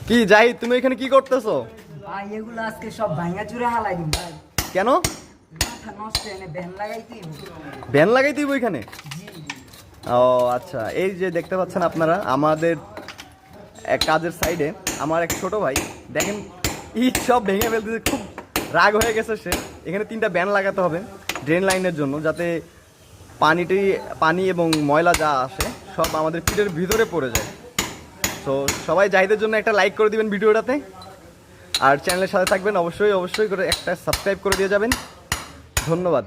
কি জাহিদ, তুমি এখানে কি করতেছো? ভাই এগুলো আজকে সব ভাঙা চুরে হালাই দিন ভাই। কেন? মাথা নষ্ট এনে ব্যান লাগাইতে। ভ্যান লাগাই দিব এখানে? জি ও আচ্ছা, এই যে দেখতে পাচ্ছেন আপনারা আমাদের এক কাজের সাইডে আমার এক ছোট ভাই, দেখেন ইট সব ভেঙে ফেলতেছে, খুব রাগ হয়ে গেছে সে। এখানে 3টা ব্যান লাগাতে হবে ড্রেন লাইনের জন্য, যাতে পানি এবং ময়লা যা আসে সব আমাদের পিটের ভিতরে পড়ে যায়। তো সবাই জাহিদের জন্য একটা লাইক করে দিবেন ভিডিওটাতে, আর চ্যানেলের সাথে থাকবেন, অবশ্যই অবশ্যই করে একটা সাবস্ক্রাইব করে দিয়ে যাবেন। ধন্যবাদ।